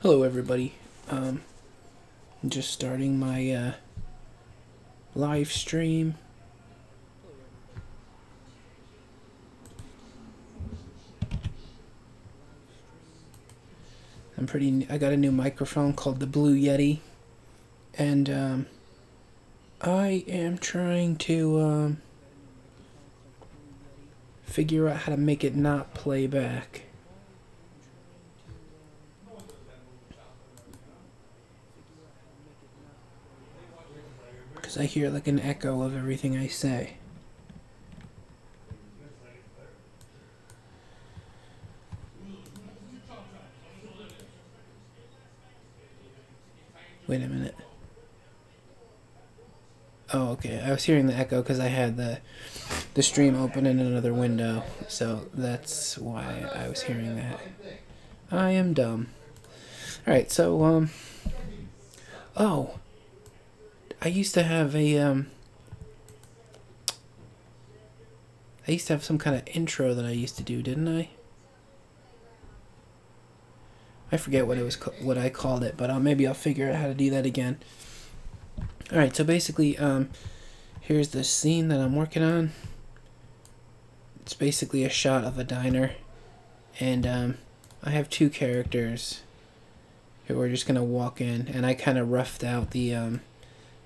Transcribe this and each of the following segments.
Hello everybody. Just starting my live stream. I got a new microphone called the Blue Yeti, and I am trying to figure out how to make it not play back. Because I hear like an echo of everything I say. Wait a minute. Oh, okay. I was hearing the echo because I had the stream open in another window, so that's why I was hearing that. I am dumb. Alright, so, oh, I used to have some kind of intro that I used to do, didn't I? I forget what I called it, but maybe I'll figure out how to do that again. Alright, so basically, here's the scene that I'm working on. It's basically a shot of a diner, and I have two characters who are just gonna walk in, and I kind of roughed out the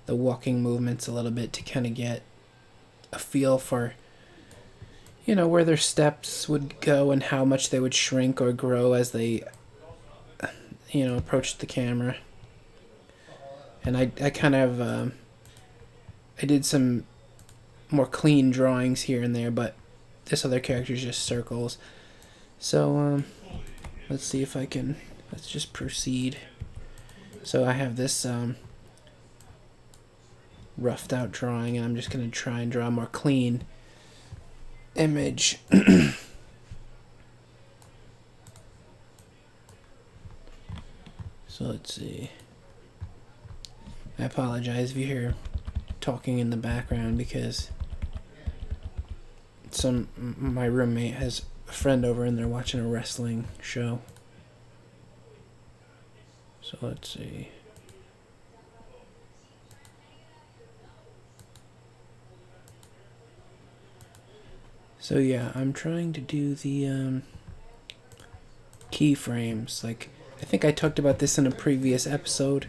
walking movements a little bit to kind of get a feel for, you know, where their steps would go and how much they would shrink or grow as they, you know, approached the camera. And I kind of I did some more clean drawings here and there, but this other character is just circles. So let's see if I can. Let's just proceed. So I have this roughed out drawing, and I'm just going to try and draw a more clean image. So let's see. I apologize if you hear talking in the background because my roommate has a friend over and they're watching a wrestling show. So let's see. So yeah, I'm trying to do the keyframes. Like, I think I talked about this in a previous episode,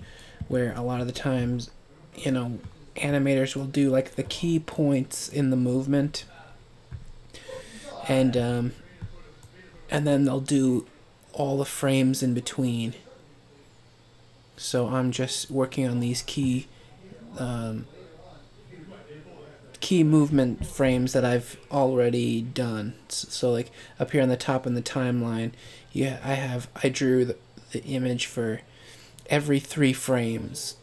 where a lot of the times, you know, animators will do like the key points in the movement, and then they'll do all the frames in between. So I'm just working on these key movement frames that I've already done. So like up here on the top in the timeline, yeah, I drew the image for every 3 frames.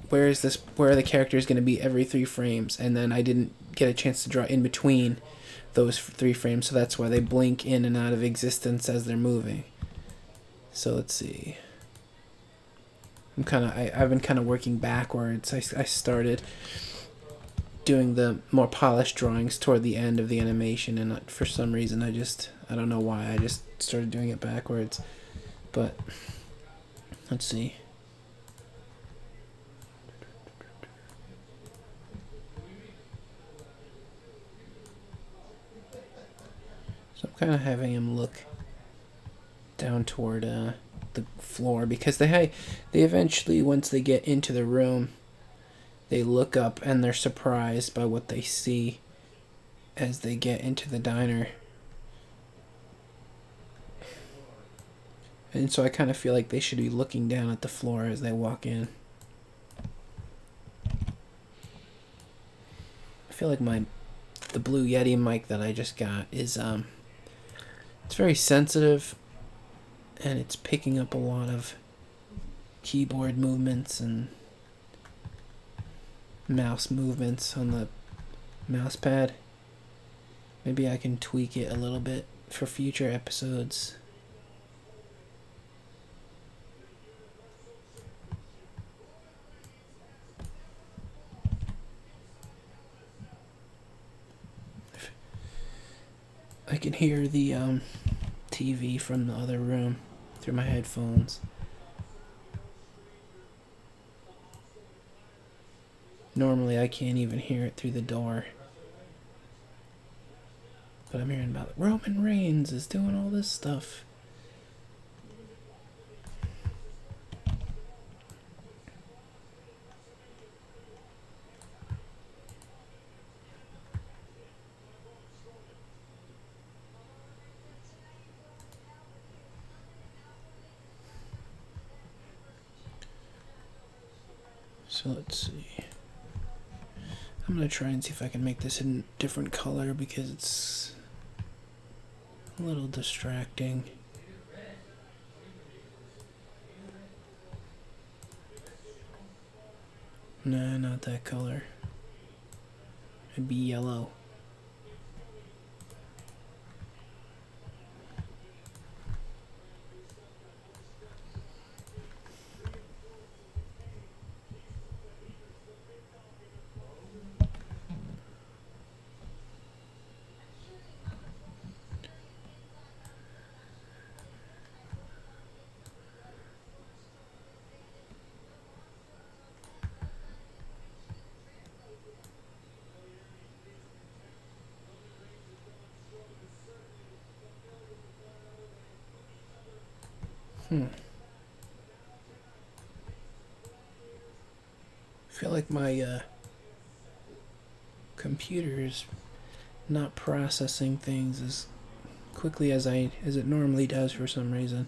Where are the characters going to be every 3 frames? And then I didn't get a chance to draw in between those 3 frames, so that's why they blink in and out of existence as they're moving. So let's see. I've been kind of working backwards. I started doing the more polished drawings toward the end of the animation, and for some reason I don't know why, I just started doing it backwards. But let's see. So I'm kind of having him look down toward the floor, because they eventually, once they get into the room, they look up and they're surprised by what they see as they get into the diner. And so I kind of feel like they should be looking down at the floor as they walk in. I feel like the Blue Yeti mic that I just got is it's very sensitive, and it's picking up a lot of keyboard movements and mouse movements on the mouse pad. Maybe I can tweak it a little bit for future episodes. I can hear the TV from the other room. through my headphones. Normally I can't even hear it through the door. But I'm hearing about Roman Reigns is doing all this stuff. So let's see. I'm going to try and see if I can make this in a different color because it's a little distracting. Nah, not that color. It'd be yellow. I feel like my computer is not processing things as quickly as it normally does for some reason.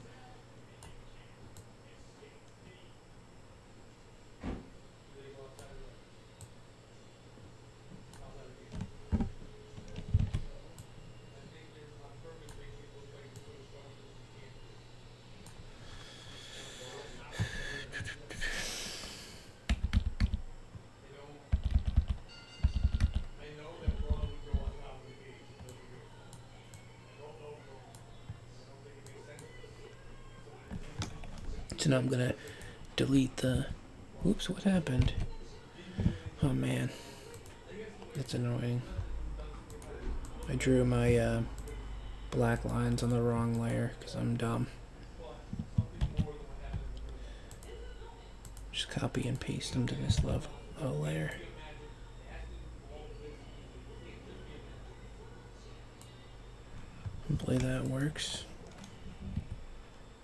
So now I'm gonna delete the... Whoops, what happened? Oh man, that's annoying. I drew my black lines on the wrong layer because I'm dumb. Just copy and paste them to this level layer. Hopefully that works.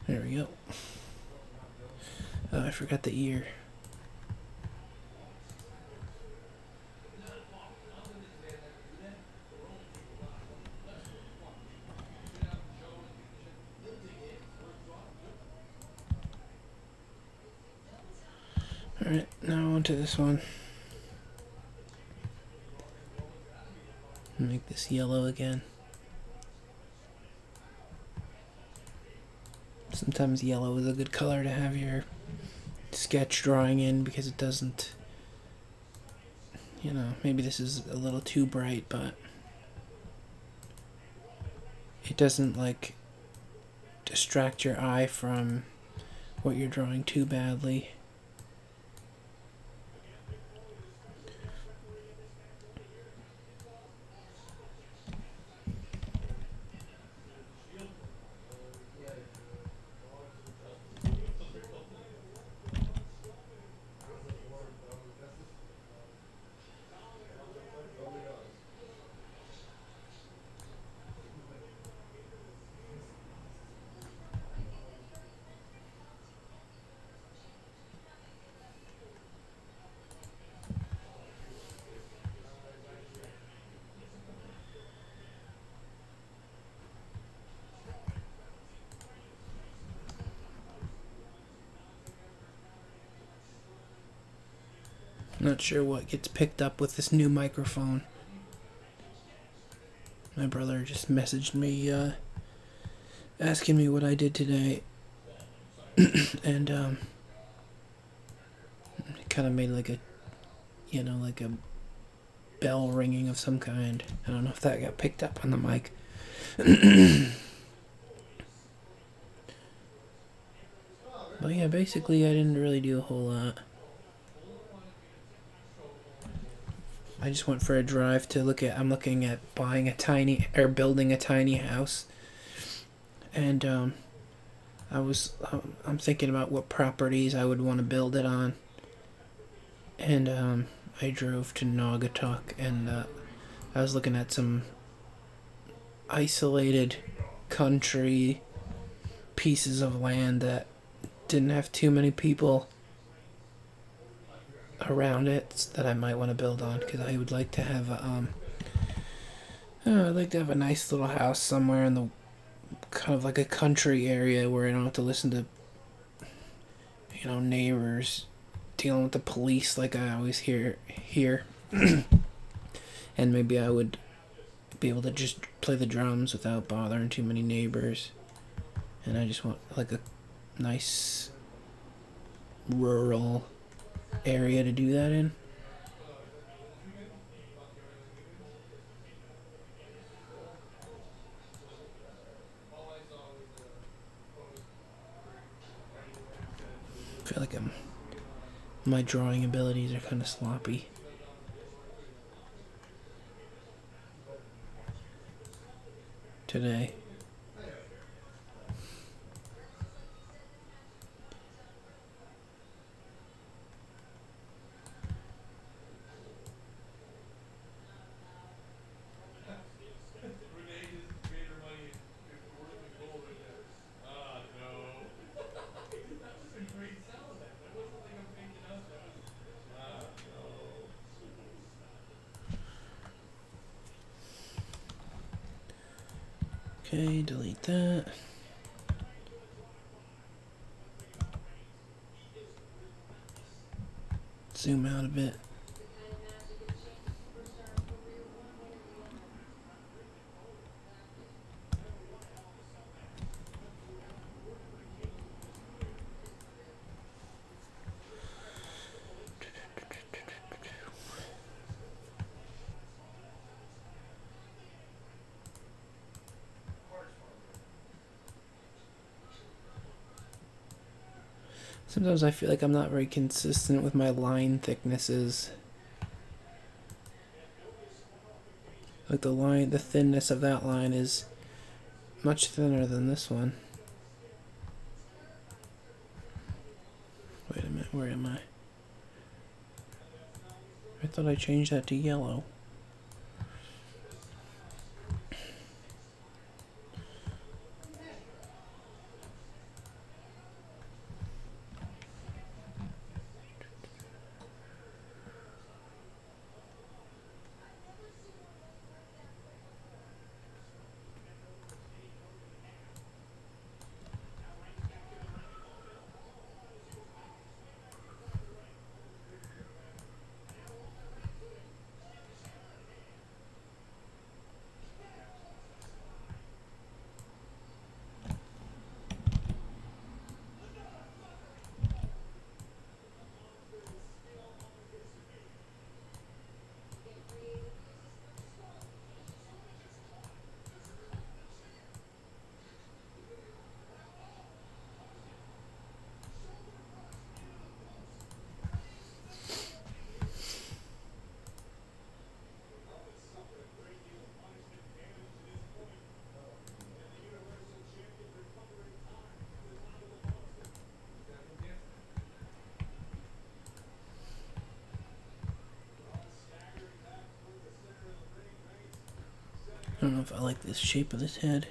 There we go. Oh, I forgot the ear. Alright, now onto this one. Make this yellow again. Sometimes yellow is a good color to have your sketch drawing in because it doesn't, you know, maybe this is a little too bright, but it doesn't like distract your eye from what you're drawing too badly. Not sure what gets picked up with this new microphone. My brother just messaged me asking me what I did today. And it kind of made like a, you know, like a bell ringing of some kind. I don't know if that got picked up on the mic. But yeah, basically I didn't really do a whole lot. I just went for a drive to look at, I'm looking at building a tiny house. And I'm thinking about what properties I would want to build it on, and I drove to Naugatuck, and I was looking at some isolated country pieces of land that didn't have too many people around it that I might want to build on, because I would like to have I'd like to have a nice little house somewhere in the kind of like a country area where I don't have to listen to neighbors dealing with the police like I always hear here. And maybe I would be able to just play the drums without bothering too many neighbors. And I just want like a nice rural area to do that in. I feel like my drawing abilities are kind of sloppy today. Okay, delete that. Zoom out a bit. Sometimes I feel like I'm not very consistent with my line thicknesses. Like the thinness of that line is much thinner than this one. Wait a minute, where am I? I thought I changed that to yellow. I don't know if I like this shape of this head.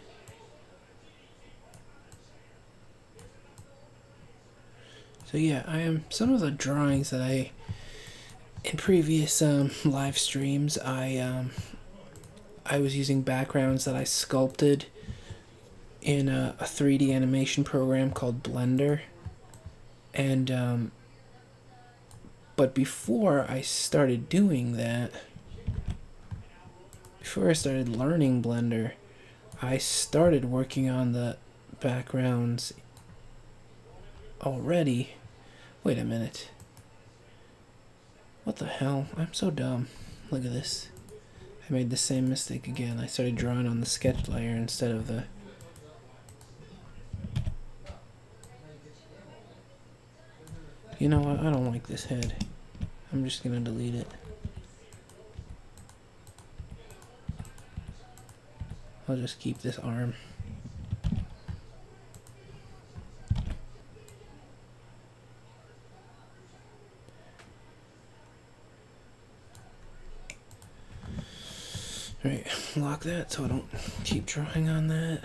So yeah, some of the drawings that in previous live streams, I was using backgrounds that I sculpted in a 3D animation program called Blender. And but before I started doing that, before I started learning Blender, I started working on the backgrounds already. Wait a minute. What the hell? I'm so dumb. Look at this. I made the same mistake again. I started drawing on the sketch layer instead of the... You know what? I don't like this head. I'm just gonna delete it. I'll just keep this arm. Alright, lock that so I don't keep drawing on that.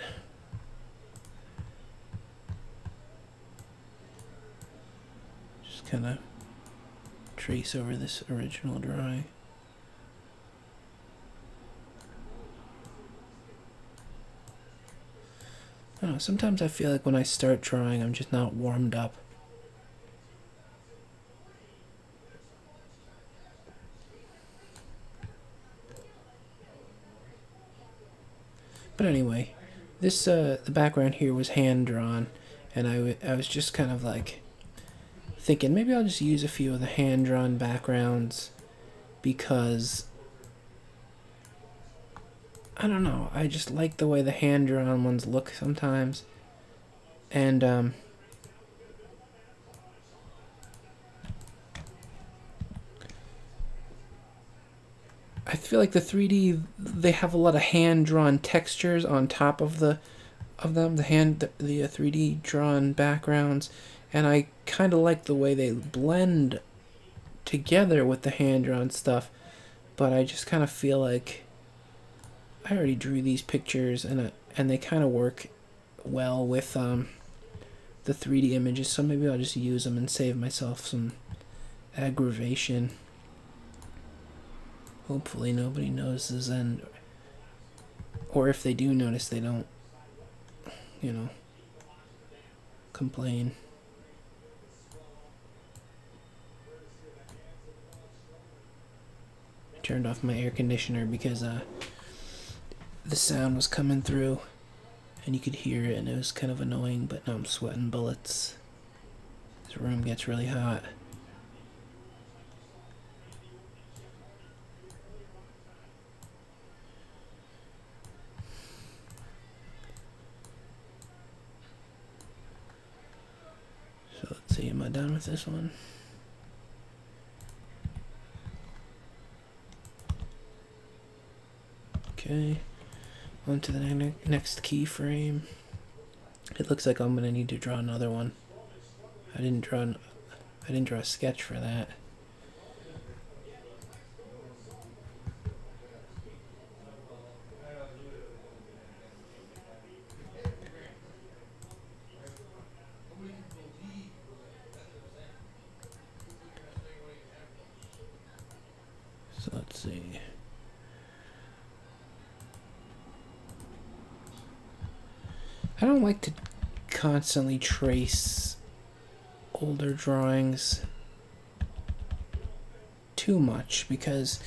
Just kind of trace over this original drawing. I don't know, sometimes I feel like when I start drawing, I'm just not warmed up. But anyway, this the background here was hand drawn, and I was just kind of like thinking maybe I'll just use a few of the hand drawn backgrounds because I don't know, I just like the way the hand drawn ones look sometimes, and I feel like the 3D, they have a lot of hand-drawn textures on top of them, the 3D drawn backgrounds, and I kind of like the way they blend together with the hand-drawn stuff, but I just kind of feel like I already drew these pictures, and they kind of work well with the 3D images, so maybe I'll just use them and save myself some aggravation. Hopefully nobody notices, and or if they do notice, they don't, you know, complain. I turned off my air conditioner because the sound was coming through and you could hear it, and it was kind of annoying, but now I'm sweating bullets. This room gets really hot. So let's see, am I done with this one? Okay, on to the next keyframe. It looks like I'm gonna need to draw another one. I didn't draw a sketch for that. So let's see. I don't like to constantly trace older drawings too much because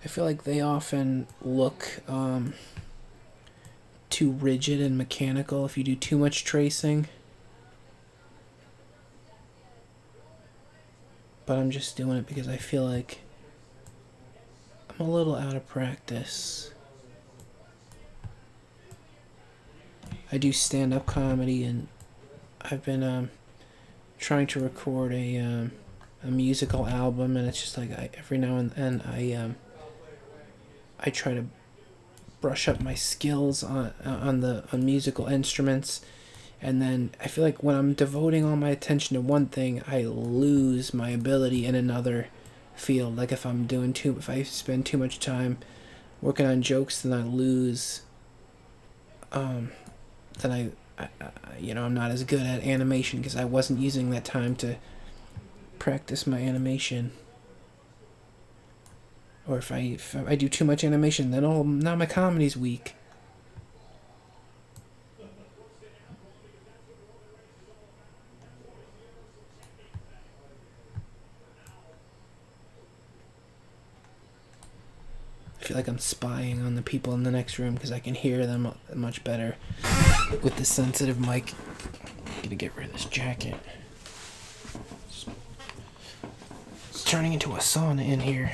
I feel like they often look too rigid and mechanical if you do too much tracing. But I'm just doing it because I feel like I'm a little out of practice. I do stand-up comedy, and I've been trying to record a musical album, and it's just like every now and then I try to brush up my skills on musical instruments, and then I feel like when I'm devoting all my attention to one thing, I lose my ability in another field. Like if I spend too much time working on jokes, then I lose. Then I'm not as good at animation because I wasn't using that time to practice my animation. Or if I do too much animation, then now my comedy's weak. I feel like I'm spying on the people in the next room because I can hear them much better with the sensitive mic. I'm gonna get rid of this jacket. It's turning into a sauna in here.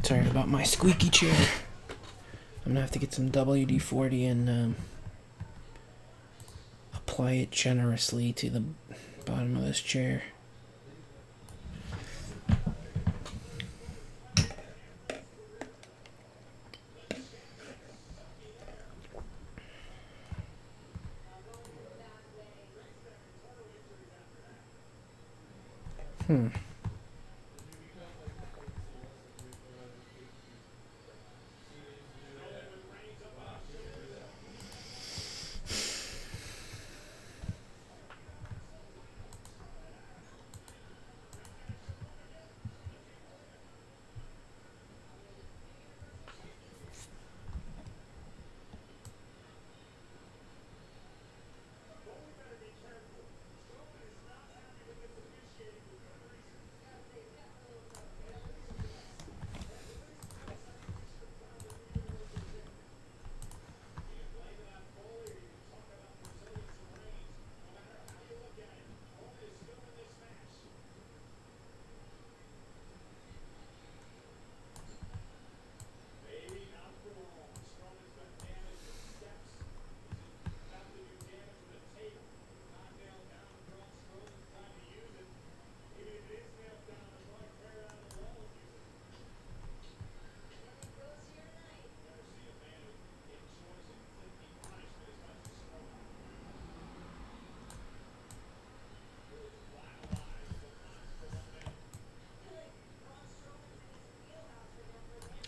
Sorry about my squeaky chair. I'm gonna have to get some WD-40 and apply it generously to the bottom of this chair.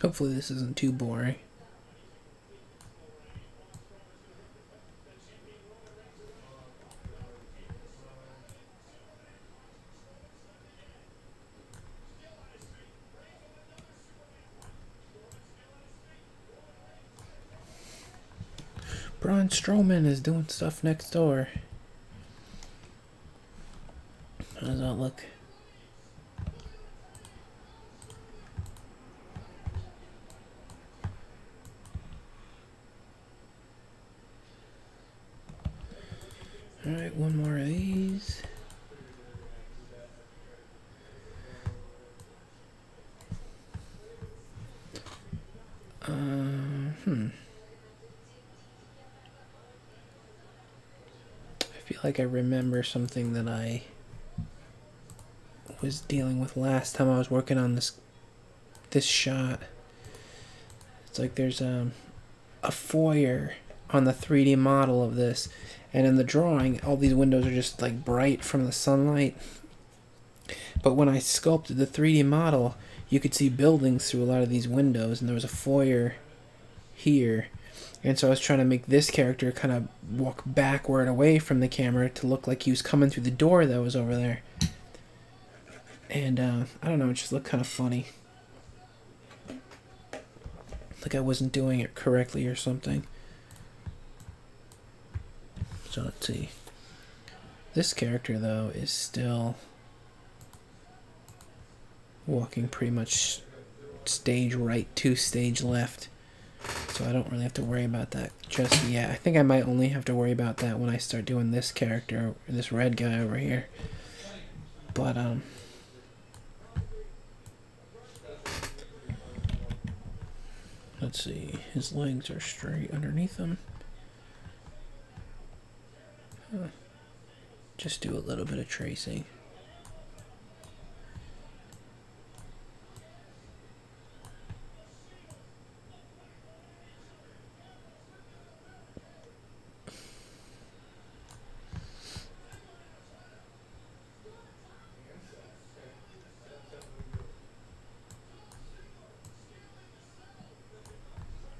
Hopefully this isn't too boring. Braun Strowman is doing stuff next door. How does that look? Alright, one more of these. I feel like I remember something that I was dealing with last time I was working on this shot. It's like there's a foyer on the 3D model of this, and in the drawing all these windows are just like bright from the sunlight, but when I sculpted the 3D model you could see buildings through a lot of these windows, and there was a foyer here, and so I was trying to make this character kind of walk backward away from the camera to look like he was coming through the door that was over there. And I don't know, it just looked kind of funny, like I wasn't doing it correctly or something. So let's see. This character though is still walking pretty much stage right to stage left, so I don't really have to worry about that just yet. I think I might only have to worry about that when I start doing this character, this red guy over here. But let's see, his legs are straight underneath him. Just do a little bit of tracing.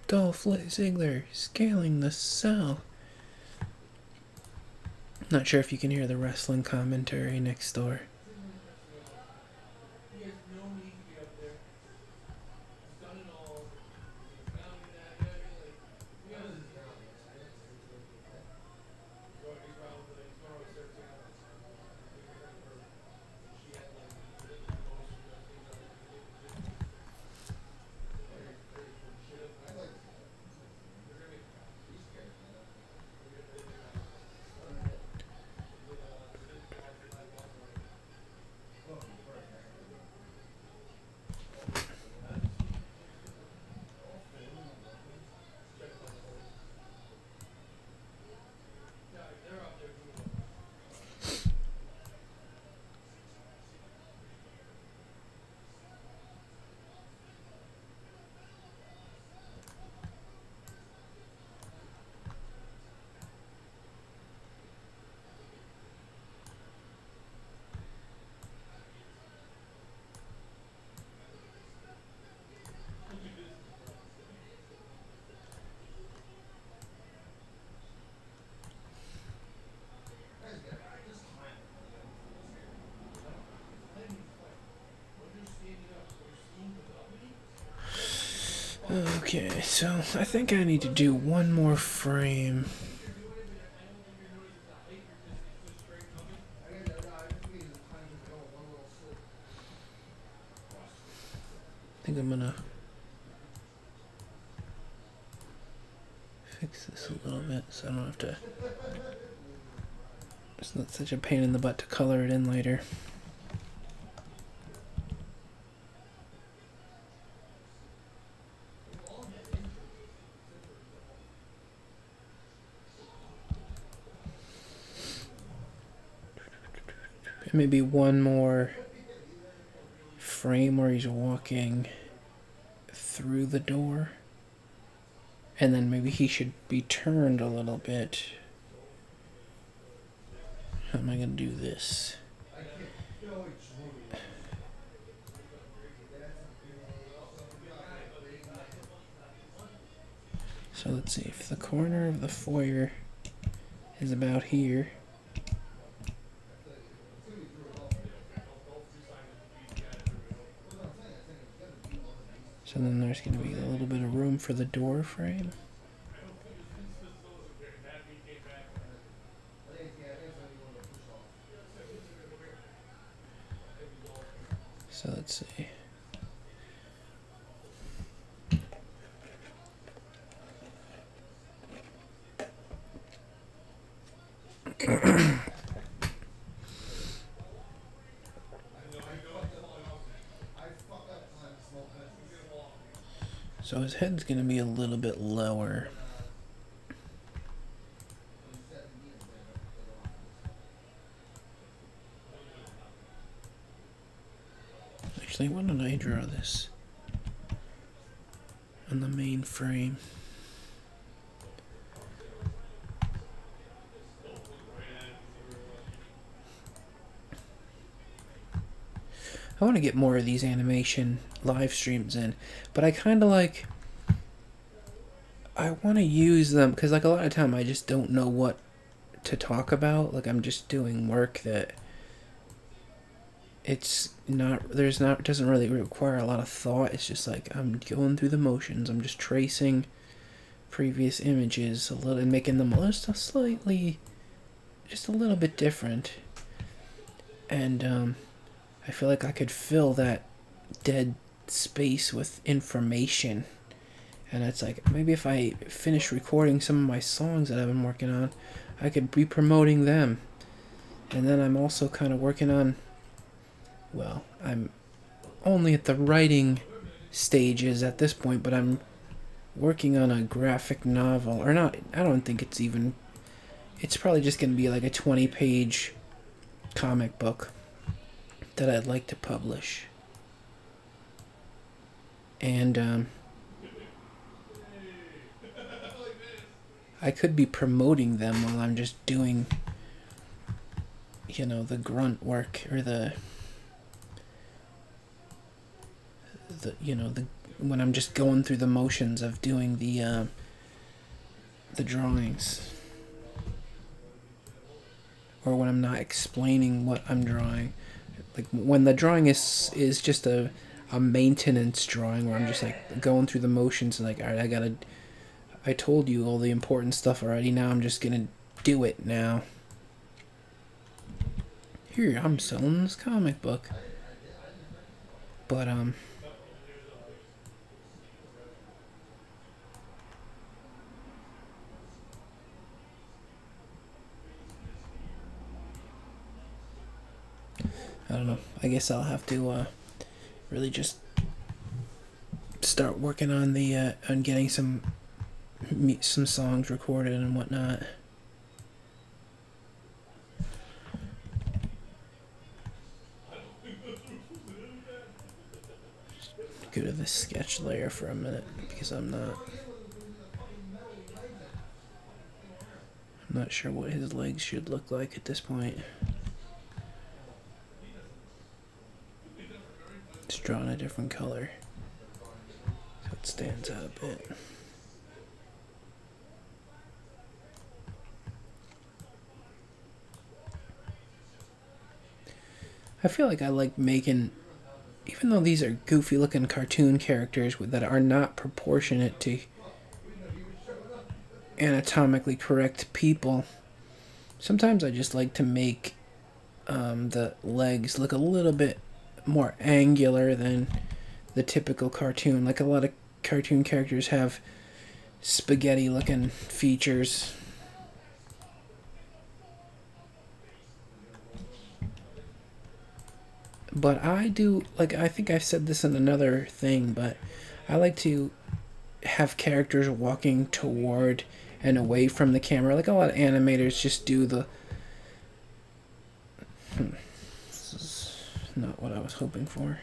Dolph Ziggler scaling the cell. Not sure if you can hear the wrestling commentary next door. Okay, so I think I need to do one more frame. I think I'm gonna fix this a little bit so I don't have to. It's not such a pain in the butt to color it in later. Maybe one more frame where he's walking through the door, and then maybe he should be turned a little bit. How am I gonna do this? So let's see, if the corner of the foyer is about here, so then there's going to be a little bit of room for the door frame. So let's see. So his head's going to be a little bit lower. Actually, why don't I draw this on the main frame? I want to get more of these animation live streams in, but I kind of like, I want to use them because like a lot of time I just don't know what to talk about. Like I'm just doing work that it doesn't really require a lot of thought. It's just like I'm going through the motions. I'm just tracing previous images a little and making them just a little bit different. And I feel like I could fill that dead space with information. And it's like, maybe if I finish recording some of my songs that I've been working on, I could be promoting them. And then I'm also kind of working on, well, I'm only at the writing stages at this point, but I'm working on a graphic novel. Or not, I don't think it's even, it's probably just going to be like a 20-page comic book that I'd like to publish. And I could be promoting them while I'm just doing, you know, the grunt work or the when I'm just going through the motions of doing the drawings, or when I'm not explaining what I'm drawing. Like when the drawing is just a maintenance drawing where I'm just like going through the motions and like, all right, I told you all the important stuff already, now I'm just gonna do it now. Here, I'm selling this comic book. But I don't know. I guess I'll have to really just start working on the on getting some songs recorded and whatnot. Go to the sketch layer for a minute because I'm not sure what his legs should look like at this point. It's drawn a different color, so it stands out a bit. I feel like I like making, even though these are goofy looking cartoon characters that are not proportionate to anatomically correct people, sometimes I just like to make the legs look a little bit more angular than the typical cartoon. Like a lot of cartoon characters have spaghetti looking features. But I do, like, I think I've said this in another thing, but I like to have characters walking toward and away from the camera. Like a lot of animators just do the... This is not what I was hoping for.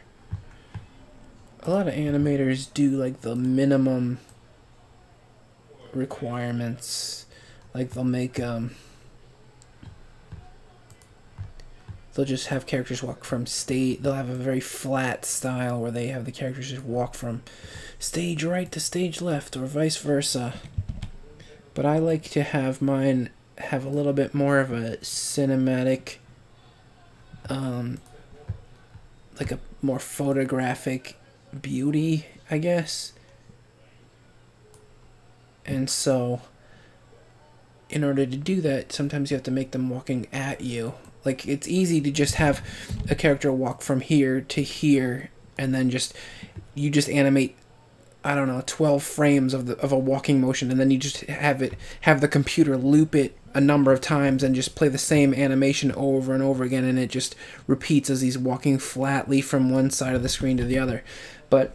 A lot of animators do, like, the minimum requirements. Like, they'll make, they'll just have characters walk from stage. They'll have a very flat style where they have the characters just walk from stage right to stage left or vice versa. but I like to have mine have a little bit more of a cinematic, like a more photographic beauty, I guess. And so, in order to do that, sometimes you have to make them walking at you. Like, it's easy to just have a character walk from here to here, and then you just animate, I don't know, 12 frames of a walking motion, and then you just have the computer loop it a number of times and just play the same animation over and over again, and it just repeats as he's walking flatly from one side of the screen to the other. But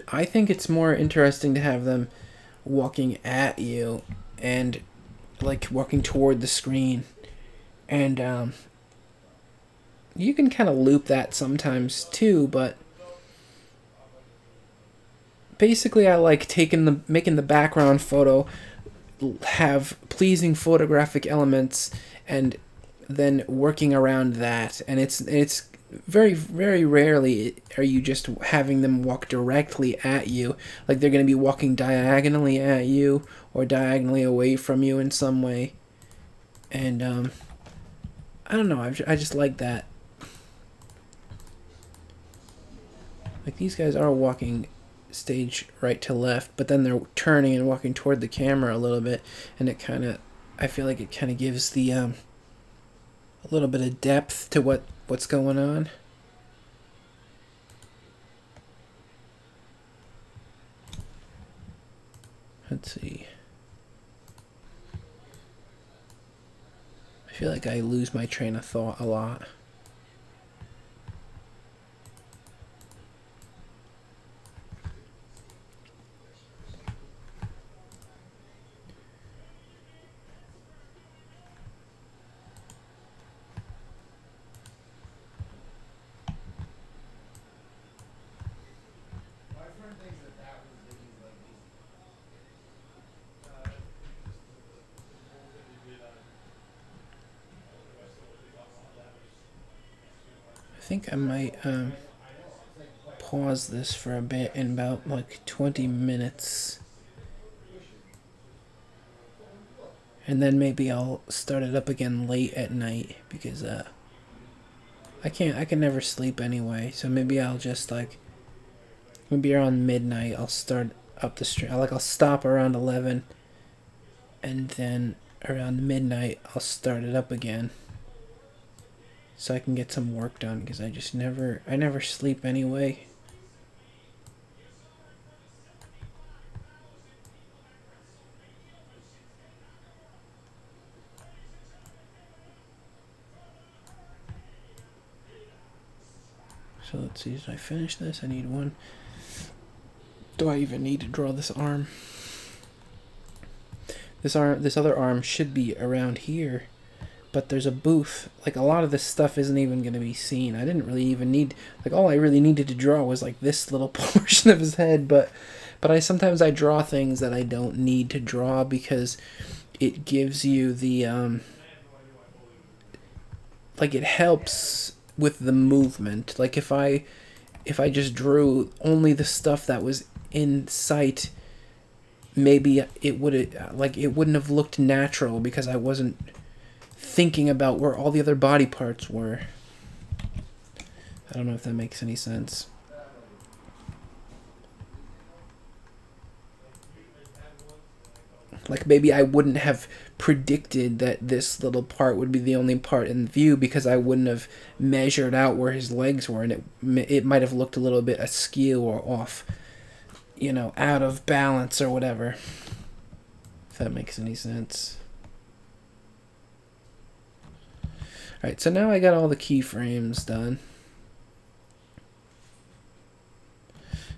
I think it's more interesting to have them walking at you and like walking toward the screen, and you can kind of loop that sometimes too, but basically I like making the background photo have pleasing photographic elements and then working around that. And it's very, very rarely are you just having them walk directly at you, like they're going to be walking diagonally at you or diagonally away from you in some way. And I don't know, I just like that. Like, these guys are walking stage right to left, but then they're turning and walking toward the camera a little bit, and it kind of, I feel like it kind of gives the a little bit of depth to what's going on. Let's see. I feel like I lose my train of thought a lot. I think I might pause this for a bit in about like 20 minutes, and then maybe I'll start it up again late at night, because I can never sleep anyway. So maybe I'll just maybe around midnight I'll start up the stream. I'll stop around 11, and then around midnight I'll start it up again, so I can get some work done, because I never sleep anyway. So let's see, did I finish this? I need one. Do I even need to draw this arm? This other arm should be around here, but there's a booth. Like, a lot of this stuff isn't even going to be seen. I didn't really even need, like, all I really needed to draw was like this little portion of his head, but sometimes I draw things that I don't need to draw, because it gives you the like, it helps with the movement. Like, if I just drew only the stuff that was in sight, maybe it wouldn't have looked natural, because I wasn't thinking about where all the other body parts were. I don't know if that makes any sense. Like, maybe I wouldn't have predicted that this little part would be the only part in view, because I wouldn't have measured out where his legs were, and it might have looked a little bit askew or off, you know, out of balance or whatever. If that makes any sense. Alright, so now I got all the keyframes done.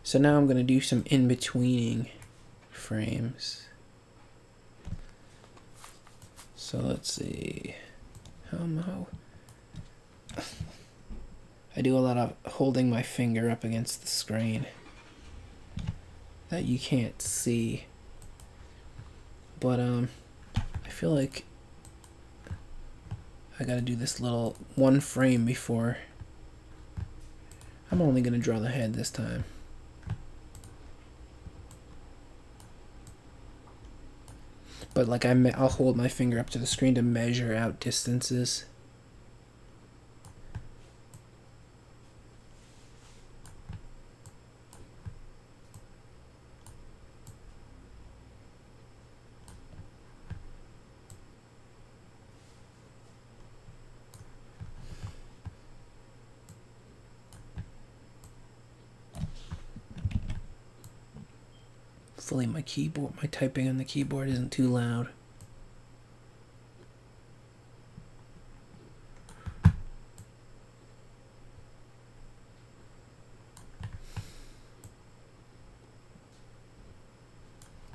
So now I'm going to do some in-betweening frames. So let's see. How I do a lot of holding my finger up against the screen that you can't see. But I feel like I gotta do this little one frame before. I'm only gonna draw the head this time. But like I'll hold my finger up to the screen to measure out distances. Hopefully my typing on the keyboard isn't too loud.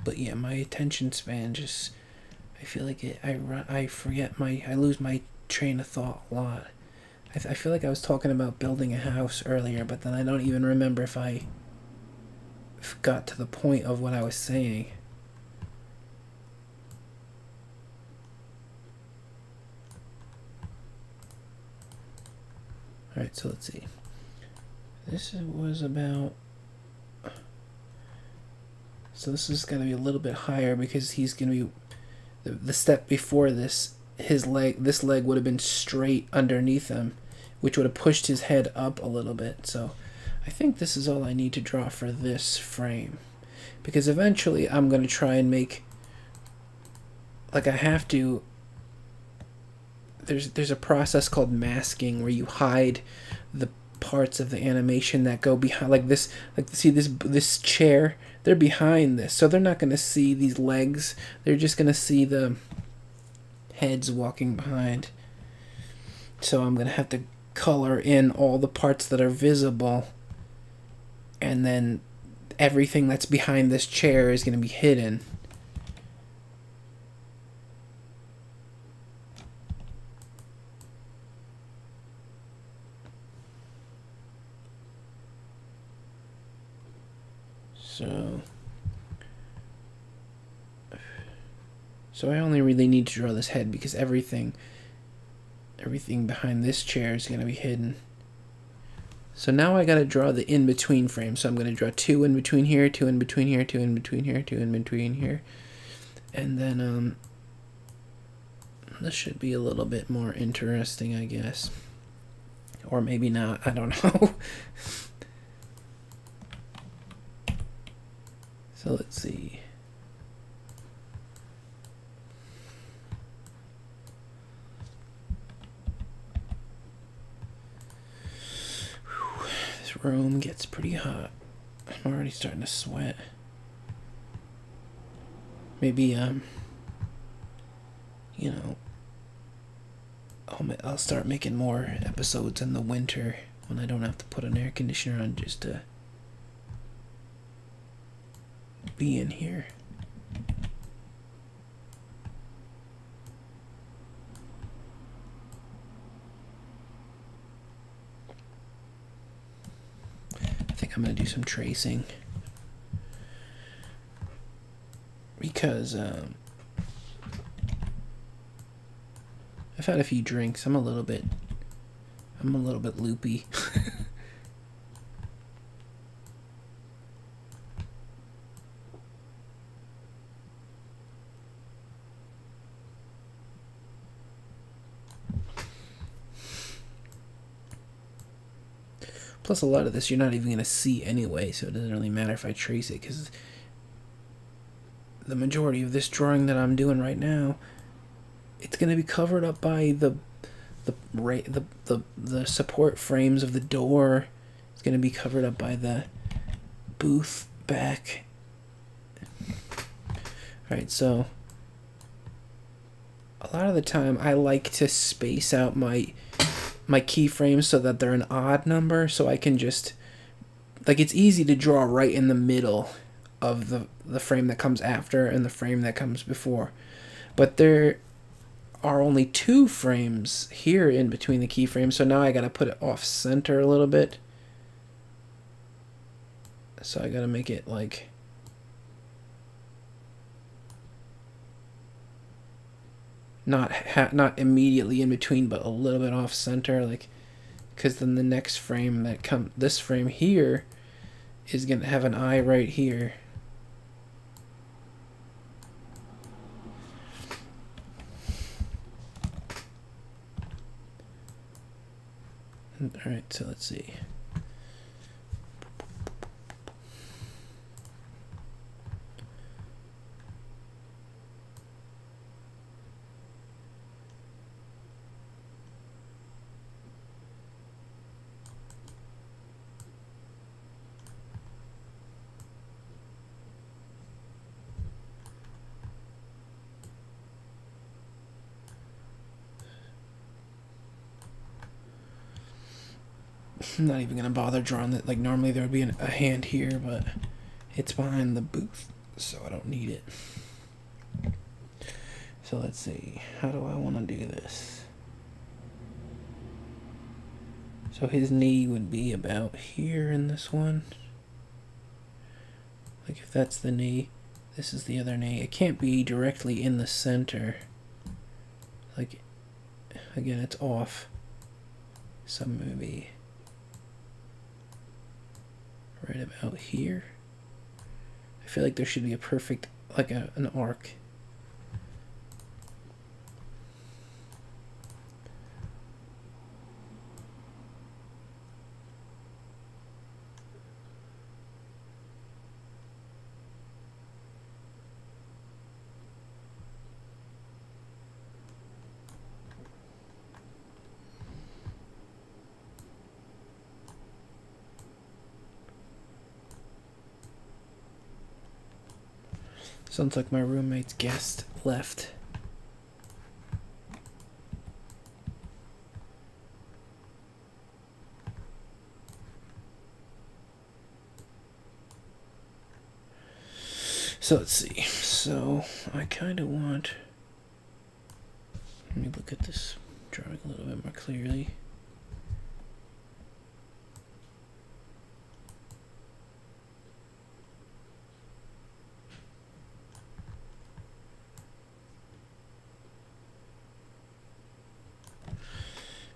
But yeah, my attention span just, I feel like I lose my train of thought a lot. I feel like I was talking about building a house earlier, but then I don't even remember if I got to the point of what I was saying. Alright, so let's see. This was about... So this is going to be a little bit higher because he's going to be... The step before this, this leg would have been straight underneath him, which would have pushed his head up a little bit. So I think this is all I need to draw for this frame. Because eventually I'm going to try and make... Like I have to... There's a process called masking where you hide the parts of the animation that go behind, like this, like see this chair, they're behind this, so they're not going to see these legs, they're just going to see the heads walking behind. So I'm going to have to color in all the parts that are visible, and then everything that's behind this chair is going to be hidden. So I only really need to draw this head because everything behind this chair is going to be hidden. So now I got to draw the in-between frame. So I'm going to draw 2 in between here, 2 in between here, 2 in between here, 2 in between here. And then this should be a little bit more interesting, I guess. Or maybe not, I don't know. So let's see. This room gets pretty hot. I'm already starting to sweat. Maybe, you know, I'll start making more episodes in the winter when I don't have to put an air conditioner on just to be in here. I think I'm going to do some tracing because I've had a few drinks. I'm a little bit loopy. Plus, a lot of this you're not even going to see anyway, so it doesn't really matter if I trace it, because the majority of this drawing that I'm doing right now, it's going to be covered up by the support frames of the door. It's going to be covered up by the booth back. Alright, so a lot of the time I like to space out my keyframes so that they're an odd number, so I can just, like, it's easy to draw right in the middle of the frame that comes after and the frame that comes before. But there are only 2 frames here in between the keyframes, so now I gotta put it off center a little bit. So I gotta make it like not immediately in between, but a little bit off center, like, because then the next frame that this frame here is gonna have an eye right here. Alright, so let's see. I'm not even gonna bother drawing it. Like normally there would be a hand here, but it's behind the booth, so I don't need it. So let's see, how do I want to do this? So his knee would be about here in this one. Like if that's the knee, this is the other knee. It can't be directly in the center. Like, again, it's off. So maybe right about here. I feel like there should be a perfect, like an arc. Sounds like my roommate's guest left. So let's see. So I kind of want. Let me look at this drawing a little bit more clearly.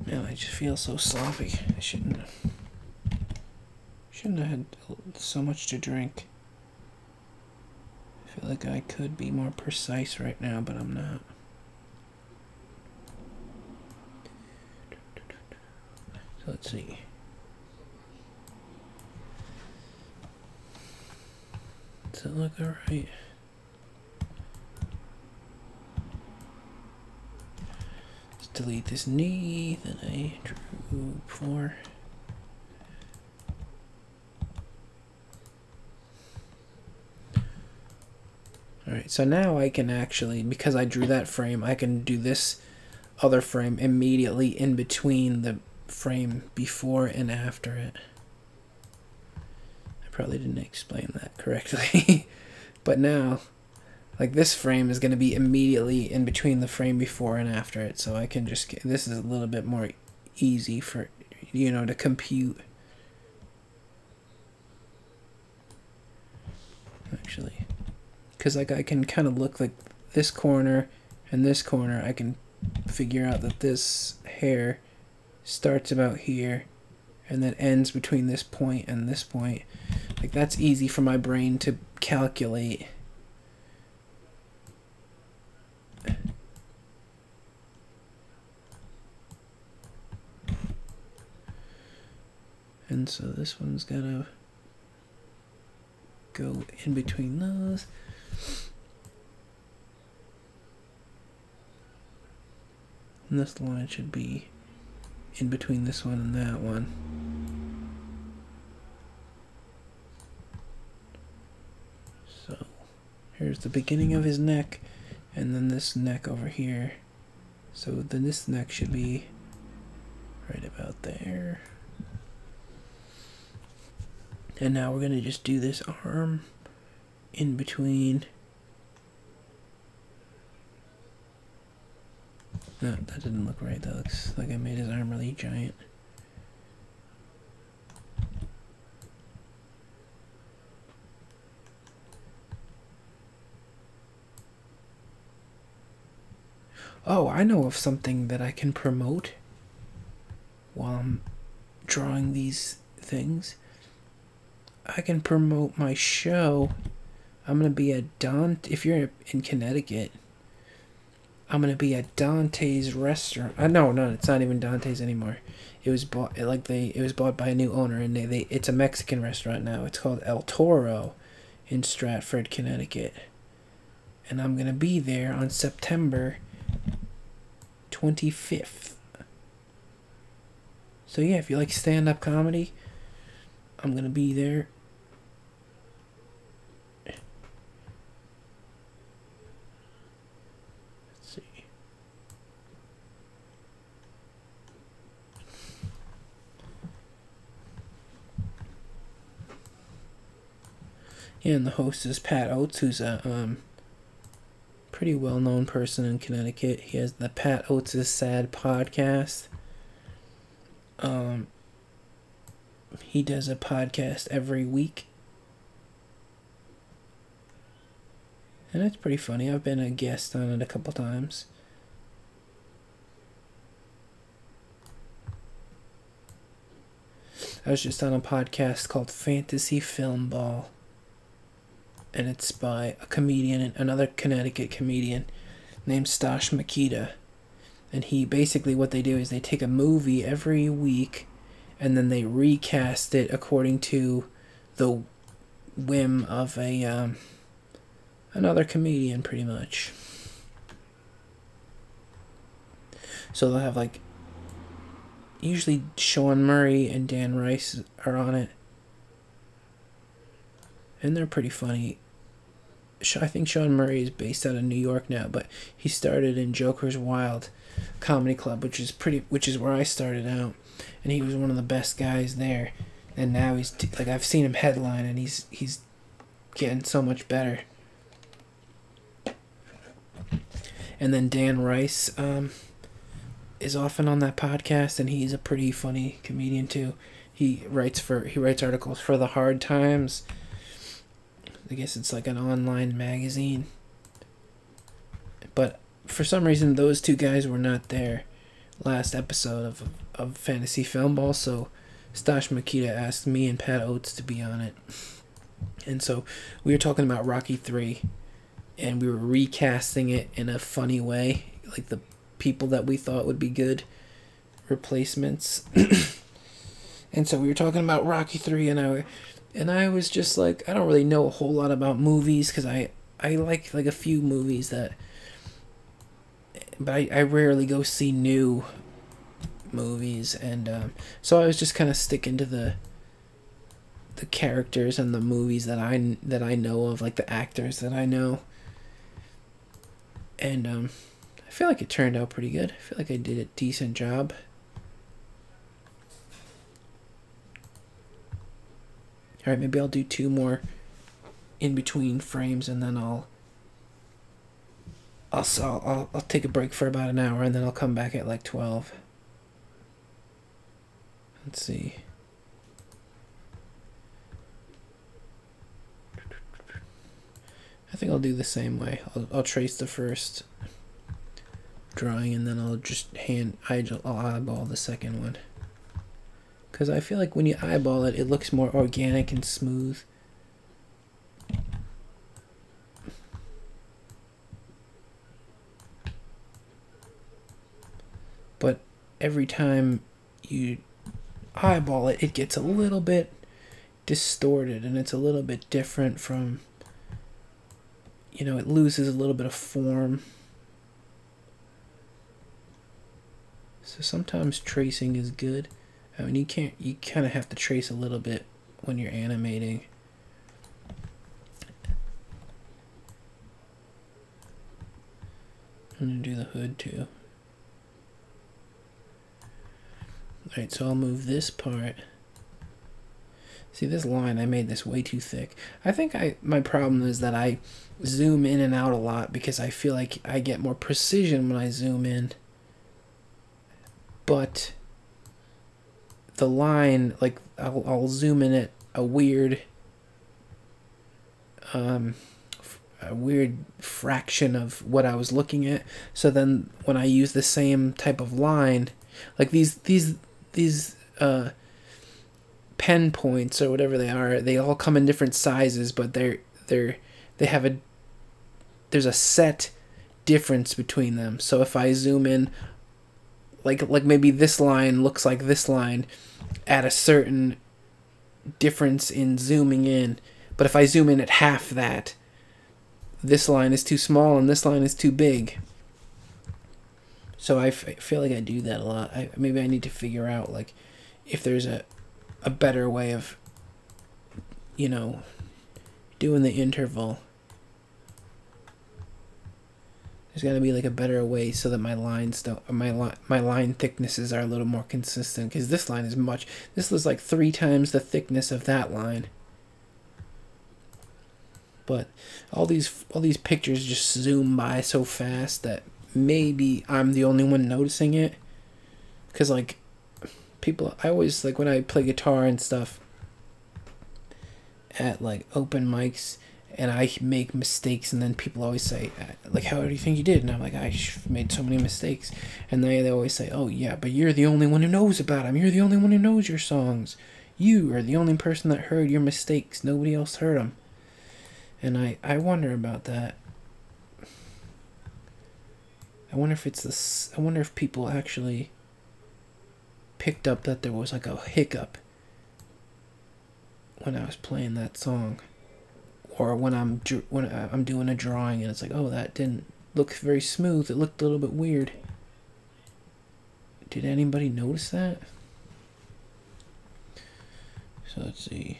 Man, I just feel so sloppy. I shouldn't have had so much to drink. I feel like I could be more precise right now, but I'm not. So let's see. Does it look alright? Let's delete this knee that I drew before. Alright, so now I can actually, because I drew that frame, I can do this other frame immediately in between the frame before and after it. I probably didn't explain that correctly. But now, like this frame is going to be immediately in between the frame before and after it. So I can just, this is a little bit more easy for, you know, to compute. Actually. Because like I can kind of look like this corner and this corner, I can figure out that this hair starts about here and then ends between this point and this point. Like that's easy for my brain to calculate. And so this one's gotta go in between those. And this line should be in between this one and that one. So here's the beginning of his neck, and then this neck over here. So then this neck should be right about there. And now we're going to just do this arm in between. No, that didn't look right. That looks like I made his arm really giant. Oh, I know of something that I can promote while I'm drawing these things. I can promote my show. I'm going to be at Dante. If you're in Connecticut, I'm gonna be at Dante's restaurant. No, it's not even Dante's anymore. It was bought it was bought by a new owner, and it's a Mexican restaurant now. It's called El Toro in Stratford, Connecticut. And I'm gonna be there on September 25th. So yeah, if you like stand-up comedy, I'm gonna be there. Let's see. Yeah, and the host is Pat Oates, who's a pretty well-known person in Connecticut. He has the Pat Oates' Sad podcast. He does a podcast every week. And it's pretty funny. I've been a guest on it a couple times. I was just on a podcast called Fantasy Film Ball. And it's by a comedian, another Connecticut comedian named Stash Makita. And he basically, what they do is they take a movie every week and then they recast it according to the whim of another comedian, pretty much. So they'll have usually Sean Murray and Dan Rice are on it. And they're pretty funny. I think Sean Murray is based out of New York now, but he started in Joker's Wild Comedy Club, which is where I started out, and he was one of the best guys there. And now he's I've seen him headline, and he's getting so much better. And then Dan Rice is often on that podcast, and he's a pretty funny comedian too. He writes articles for The Hard Times. I guess it's like an online magazine. But for some reason, those two guys were not there last episode of Fantasy Film Ball, so Stash Makita asked me and Pat Oates to be on it. And so we were talking about Rocky 3, and we were recasting it in a funny way, like the people that we thought would be good replacements. And so we were talking about Rocky 3, and I was just like, I don't really know a whole lot about movies, because I like a few movies but I rarely go see new movies, and so I was just kind of sticking to the characters and the movies that I know of, like the actors that I know, and I feel like it turned out pretty good. I feel like I did a decent job. Alright, maybe I'll do 2 more in between frames, and then I'll take a break for about an hour, and then I'll come back at like 12. Let's see. I think I'll do the same way. I'll trace the first drawing, and then I'll just I'll eyeball the second one. Because I feel like when you eyeball it, it looks more organic and smooth. But every time you eyeball it, it gets a little bit distorted, and it's a little bit different from, it loses a little bit of form. So sometimes tracing is good. I mean, you kind of have to trace a little bit when you're animating. I'm going to do the hood too. Alright, so I'll move this part. See, this line, I made this way too thick. I think my problem is that I zoom in and out a lot, because I feel like I get more precision when I zoom in. But the line, I'll zoom in at a weird fraction of what I was looking at. So then when I use the same type of line, like these pen points or whatever they are, they all come in different sizes, but there's a set difference between them. So if I zoom in, like maybe this line looks like this line at a certain difference in zooming in, but if I zoom in at half that, this line is too small and this line is too big. So I feel like I do that a lot. Maybe I need to figure out like if there's a better way of, you know, doing the interval. There's got to be like a better way so that my lines don't, my line thicknesses are a little more consistent, because this line is this is like 3 times the thickness of that line. But all these pictures just zoom by so fast that maybe I'm the only one noticing it. Because like people, I always, like when I play guitar and stuff at like open mics and I make mistakes, and then people always say like, how do you think you did? And I'm like, I made so many mistakes. And they always say, oh yeah, but you're the only one who knows about them. You're the only one who knows your songs. You are the only person that heard your mistakes. Nobody else heard them. And I wonder about that. I wonder if it's this. I wonder if people actually picked up that there was like a hiccup when I was playing that song, or when I'm doing a drawing and it's like, oh, that didn't look very smooth. It looked a little bit weird. Did anybody notice that? So let's see.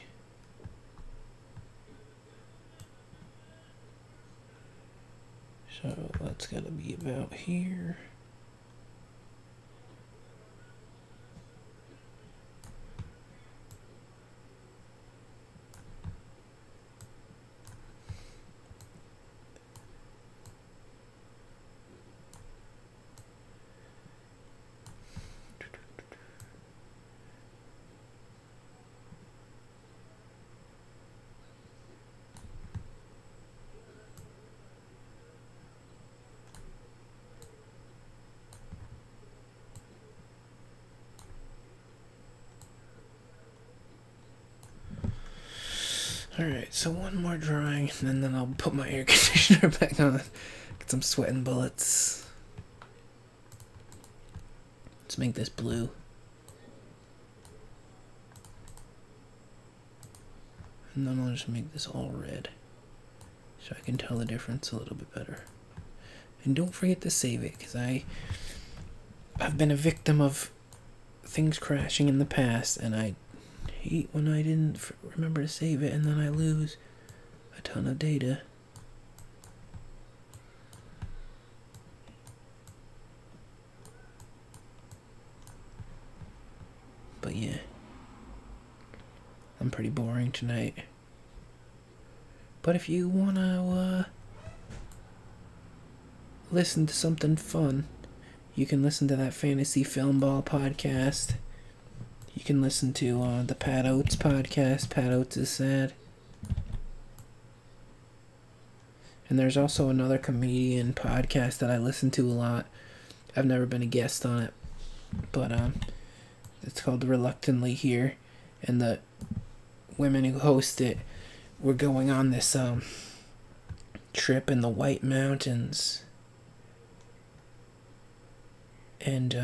So that's gotta be about here. Alright, so one more drawing, and then I'll put my air conditioner back on. Get some sweating bullets. Let's make this blue. And then I'll just make this all red, so I can tell the difference a little bit better. And don't forget to save it, because I've been a victim of things crashing in the past, and I hate when I didn't remember to save it and then I lose a ton of data. But yeah, I'm pretty boring tonight. But if you wanna listen to something fun, you can listen to that Fantasy Film Ball podcast. You can listen to the Pat Oates podcast. Pat Oates is sad. And there's also another comedian podcast that I listen to a lot. I've never been a guest on it, but it's called Reluctantly Here. And the women who host it were going on this trip in the White Mountains. And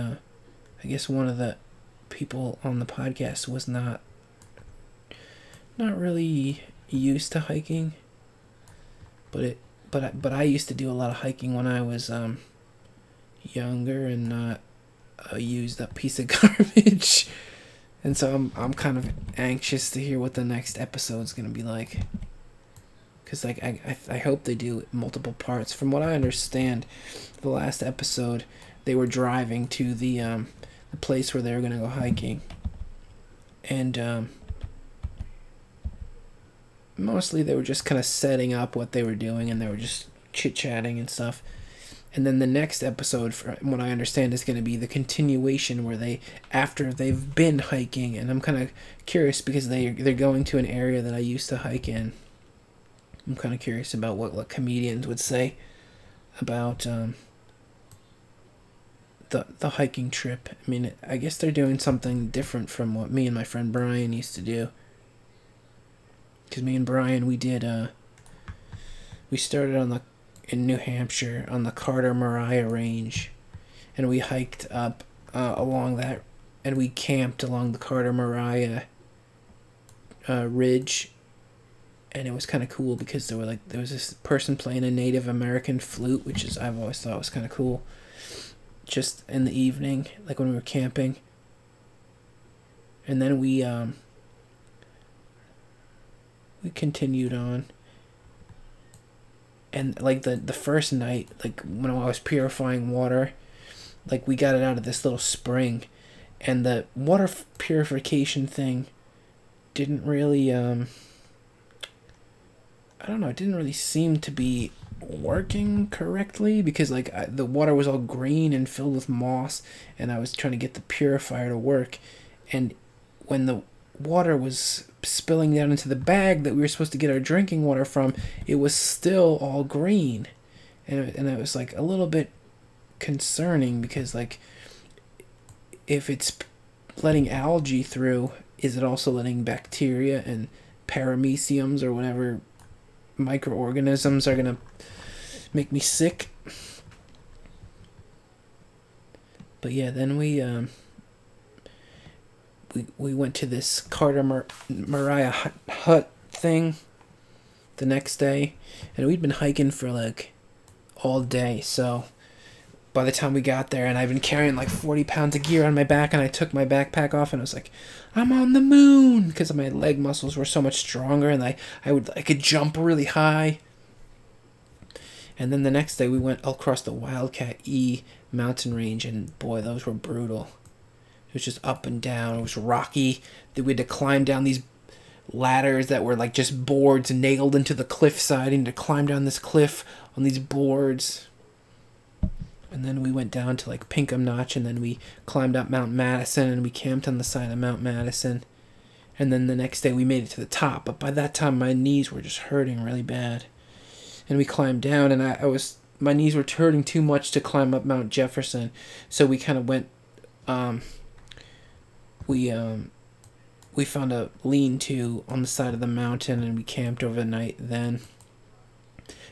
I guess one of the people on the podcast was not really used to hiking, but I used to do a lot of hiking when I was younger and not a used up piece of garbage. And so I'm kind of anxious to hear what the next episode's gonna be like, because like I hope they do multiple parts. From what I understand, the last episode they were driving to the place where they were gonna go hiking, and mostly they were just kind of setting up what they were doing, and they were just chit-chatting and stuff. And then the next episode, from what I understand, is going to be the continuation where after they've been hiking, and I'm kind of curious because they're going to an area that I used to hike in. I'm kind of curious about what comedians would say about the hiking trip. I mean, I guess they're doing something different from what me and my friend Brian used to do. Because me and Brian, we started on the in New Hampshire on the Carter-Mariah Range, and we hiked up along that, and we camped along the Carter-Mariah ridge, and it was kind of cool because there was this person playing a Native American flute, which is I've always thought was kind of cool. Just in the evening, like when we were camping, and then we continued on. And like the first night, like when I was purifying water, like we got it out of this little spring, and the water purification thing didn't really I don't know, it didn't really seem to be working correctly, because like the water was all green and filled with moss, and I was trying to get the purifier to work, and when the water was spilling down into the bag that we were supposed to get our drinking water from, it was still all green, and it was like a little bit concerning, because like if it's letting algae through, is it also letting bacteria and parameciums or whatever microorganisms are gonna make me sick? But yeah, then we went to this Carter-Mariah hut thing the next day, and we'd been hiking for like all day, so by the time we got there, and I've been carrying like 40 pounds of gear on my back, and I took my backpack off, and I was like, I'm on the moon, because my leg muscles were so much stronger, and I could jump really high. And then the next day we went across the Wildcat E mountain range, and boy, those were brutal. It was just up and down. It was rocky. We had to climb down these ladders that were like just boards nailed into the cliff side, and to climb down this cliff on these boards. And then we went down to like Pinkham Notch, and then we climbed up Mount Madison, and we camped on the side of Mount Madison. And then the next day we made it to the top, but by that time my knees were just hurting really bad. And we climbed down, and my knees were hurting too much to climb up Mount Jefferson, so we kind of went. We found a lean-to on the side of the mountain, and we camped over the night then.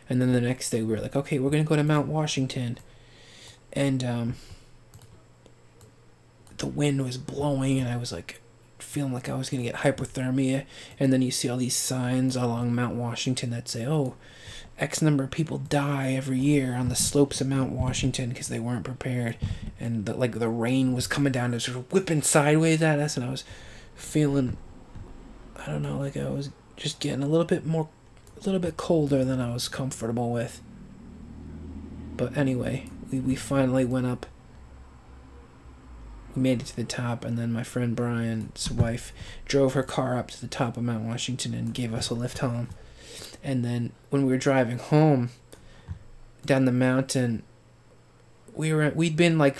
And then the next day we were like, okay, we're gonna go to Mount Washington, and the wind was blowing, and I was like feeling like I was gonna get hypothermia. And then you see all these signs along Mount Washington that say, oh, X number of people die every year on the slopes of Mount Washington because they weren't prepared, and the rain was coming down, it was sort of whipping sideways at us, and I was feeling, I don't know, like I was just getting a little bit colder than I was comfortable with. But anyway, we finally went up. We made it to the top, and then my friend Brian's wife drove her car up to the top of Mount Washington and gave us a lift home. And then when we were driving home down the mountain, we'd been like,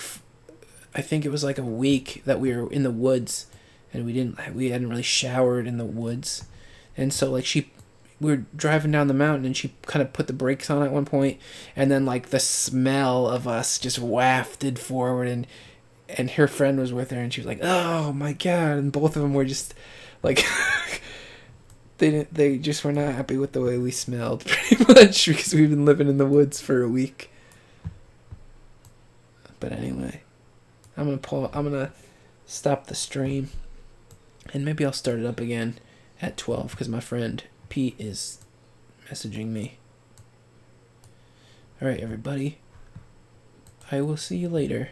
I think it was like a week that we were in the woods, and we hadn't really showered in the woods. And so like we were driving down the mountain, and she kind of put the brakes on at one point, and then like the smell of us just wafted forward, and her friend was with her, and she was like, oh my God, and both of them were just like They just were not happy with the way we smelled, pretty much, because we've been living in the woods for a week. But anyway, I'm gonna stop the stream, and maybe I'll start it up again at 12, because my friend Pete is messaging me. Alright, everybody. I will see you later.